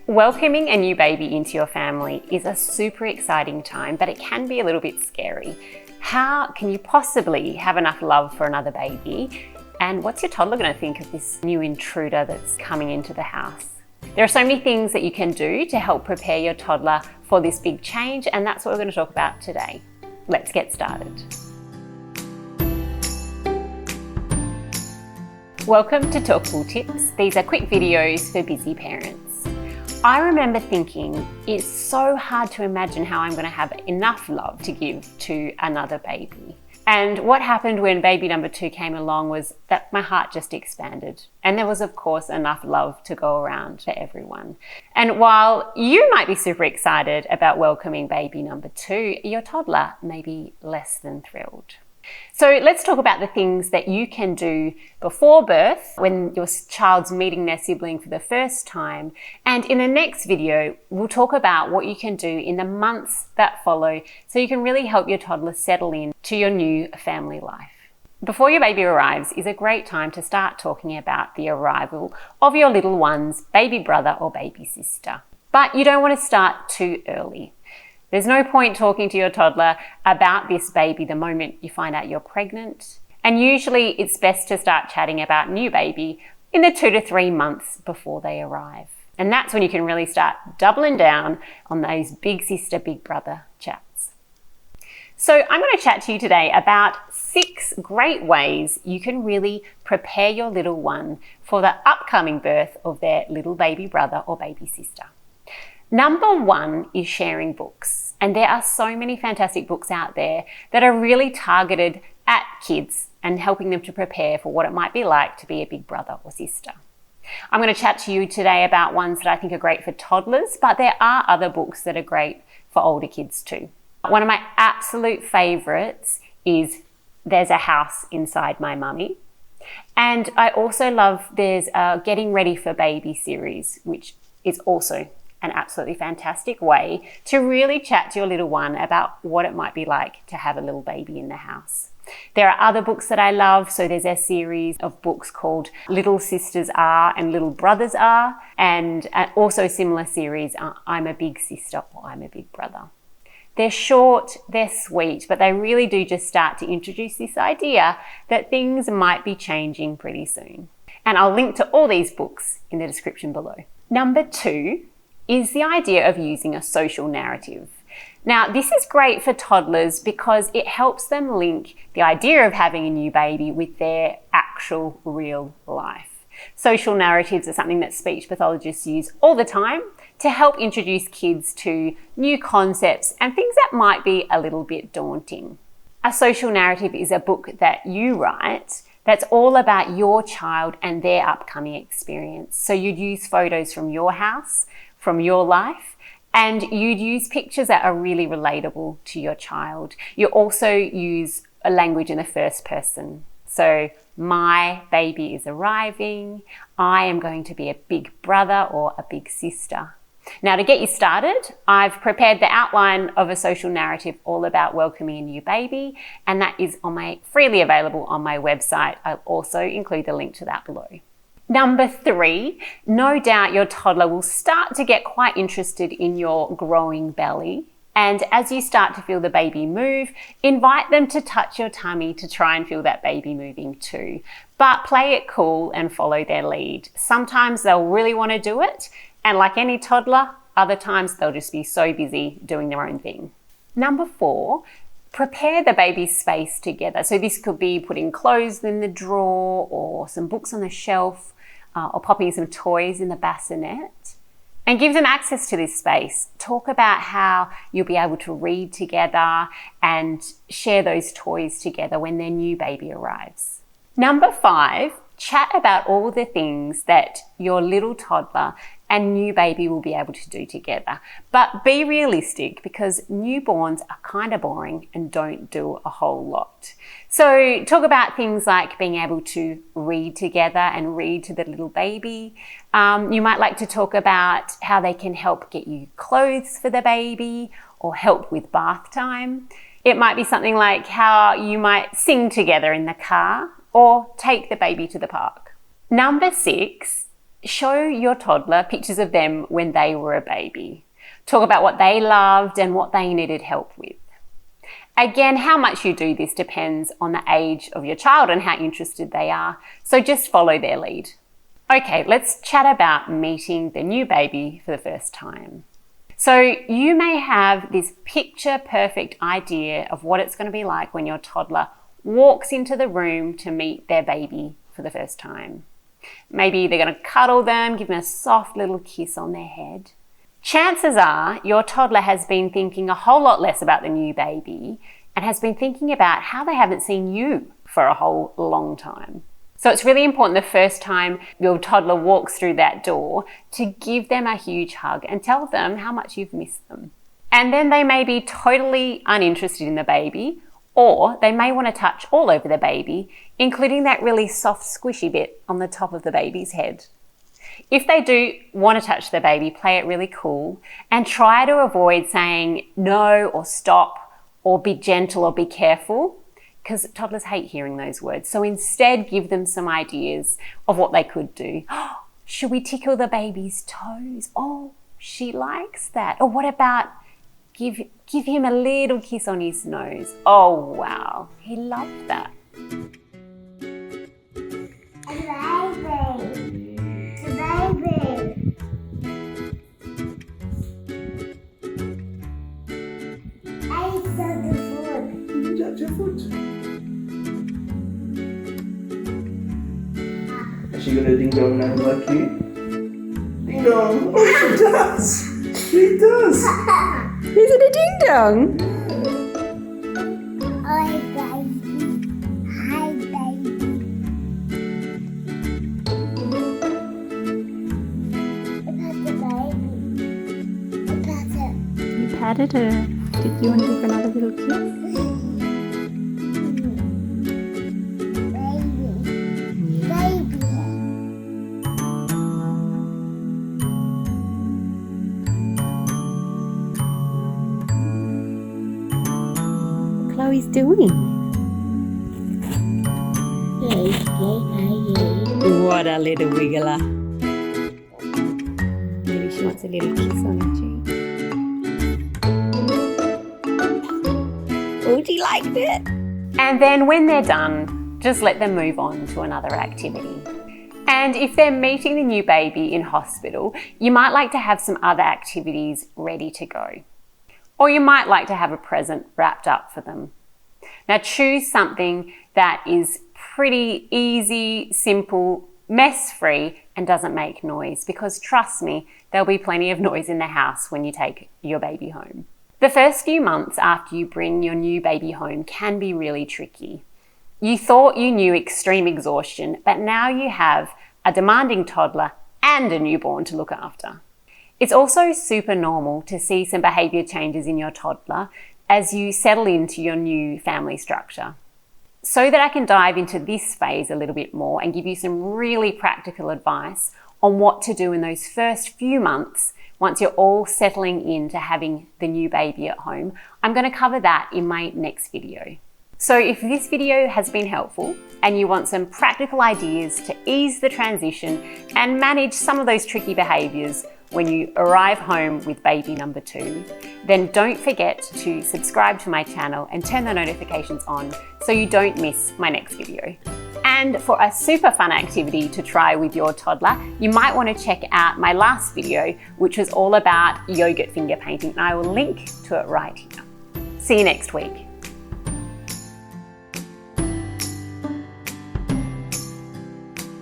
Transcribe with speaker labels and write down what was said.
Speaker 1: Welcoming a new baby into your family is a super exciting time, but it can be a little bit scary. How can you possibly have enough love for another baby? And what's your toddler going to think of this new intruder that's coming into the house? There are so many things that you can do to help prepare your toddler for this big change, and that's what we're going to talk about today. Let's get started. Welcome to Talkful Tips. These are quick videos for busy parents. I remember thinking, it's so hard to imagine how I'm going to have enough love to give to another baby. And what happened when baby number 2 came along was that my heart just expanded. And there was, of course, enough love to go around for everyone. And while you might be super excited about welcoming baby number 2, your toddler may be less than thrilled. So let's talk about the things that you can do before birth when your child's meeting their sibling for the first time. And in the next video, we'll talk about what you can do in the months that follow so you can really help your toddler settle in to your new family life. Before your baby arrives is a great time to start talking about the arrival of your little one's baby brother or baby sister. But you don't want to start too early. There's no point talking to your toddler about this baby the moment you find out you're pregnant. And usually it's best to start chatting about new baby in the 2 to 3 months before they arrive. And that's when you can really start doubling down on those big sister, big brother chats. So I'm going to chat to you today about 6 great ways you can really prepare your little one for the upcoming birth of their little baby brother or baby sister. Number 1 is sharing books. And there are so many fantastic books out there that are really targeted at kids and helping them to prepare for what it might be like to be a big brother or sister. I'm going to chat to you today about ones that I think are great for toddlers, but there are other books that are great for older kids too. One of my absolute favorites is There's a House Inside My Mummy. And I also love there's a Getting Ready for Baby series, which is also an absolutely fantastic way to really chat to your little one about what it might be like to have a little baby in the house. There are other books that I love. So there's a series of books called Little Sisters Are and Little Brothers Are, and also a similar series, I'm a Big Sister or I'm a Big Brother. They're short, they're sweet, but they really do just start to introduce this idea that things might be changing pretty soon. And I'll link to all these books in the description below. Number 2 is the idea of using a social narrative. Now, this is great for toddlers because it helps them link the idea of having a new baby with their actual real life. Social narratives are something that speech pathologists use all the time to help introduce kids to new concepts and things that might be a little bit daunting. A social narrative is a book that you write that's all about your child and their upcoming experience. So you'd use photos from your house, from your life, and you'd use pictures that are really relatable to your child. You also use a language in the first person. So, my baby is arriving, I am going to be a big brother or a big sister. Now, to get you started, I've prepared the outline of a social narrative all about welcoming a new baby, and that is freely available on my website. I'll also include the link to that below. Number 3, no doubt your toddler will start to get quite interested in your growing belly. And as you start to feel the baby move, invite them to touch your tummy to try and feel that baby moving too. But play it cool and follow their lead. Sometimes they'll really want to do it. And like any toddler, other times they'll just be so busy doing their own thing. Number 4, prepare the baby's space together. So this could be putting clothes in the drawer or some books on the shelf, or popping some toys in the bassinet, and give them access to this space. Talk about how you'll be able to read together and share those toys together when their new baby arrives. Number 5, chat about all the things that your little toddler and new baby will be able to do together. But be realistic because newborns are kind of boring and don't do a whole lot. So talk about things like being able to read together and read to the little baby. You might like to talk about how they can help get you clothes for the baby or help with bath time. It might be something like how you might sing together in the car or take the baby to the park. Number 6 Show your toddler pictures of them when they were a baby. Talk about what they loved and what they needed help with. Again, how much you do this depends on the age of your child and how interested they are, so just follow their lead. Okay, let's chat about meeting the new baby for the first time. So you may have this picture-perfect idea of what it's going to be like when your toddler walks into the room to meet their baby for the first time. Maybe they're going to cuddle them, give them a soft little kiss on their head. Chances are your toddler has been thinking a whole lot less about the new baby and has been thinking about how they haven't seen you for a whole long time. So it's really important the first time your toddler walks through that door to give them a huge hug and tell them how much you've missed them. And then they may be totally uninterested in the baby, or they may want to touch all over the baby, including that really soft squishy bit on the top of the baby's head. If they do want to touch the baby, play it really cool and try to avoid saying no or stop or be gentle or be careful, because toddlers hate hearing those words. So instead, give them some ideas of what they could do. Oh, should we tickle the baby's toes? Oh, she likes that. Or what about give him a little kiss on his nose? Oh, wow, he loved that.
Speaker 2: Your foot. Is she gonna ding dong now like you? Ding dong! Oh, she does! She does!
Speaker 1: Is it a ding dong?
Speaker 3: Hi, baby. Hi, baby. I pat the baby.
Speaker 1: You patted her. Did you want to give her another little kiss? Chloe's doing? What a little wiggler. Maybe she wants a little kiss on her cheek. Oh, she liked it. And then when they're done, just let them move on to another activity. And if they're meeting the new baby in hospital, you might like to have some other activities ready to go. Or you might like to have a present wrapped up for them. Now choose something that is pretty easy, simple, mess-free and doesn't make noise, because trust me, there'll be plenty of noise in the house when you take your baby home. The first few months after you bring your new baby home can be really tricky. You thought you knew extreme exhaustion, but now you have a demanding toddler and a newborn to look after. It's also super normal to see some behaviour changes in your toddler as you settle into your new family structure. So that I can dive into this phase a little bit more and give you some really practical advice on what to do in those first few months once you're all settling into having the new baby at home, I'm going to cover that in my next video. So if this video has been helpful and you want some practical ideas to ease the transition and manage some of those tricky behaviours when you arrive home with baby number 2, then don't forget to subscribe to my channel and turn the notifications on so you don't miss my next video. And for a super fun activity to try with your toddler, you might want to check out my last video, which was all about yogurt finger painting, and I will link to it right here. See you next week.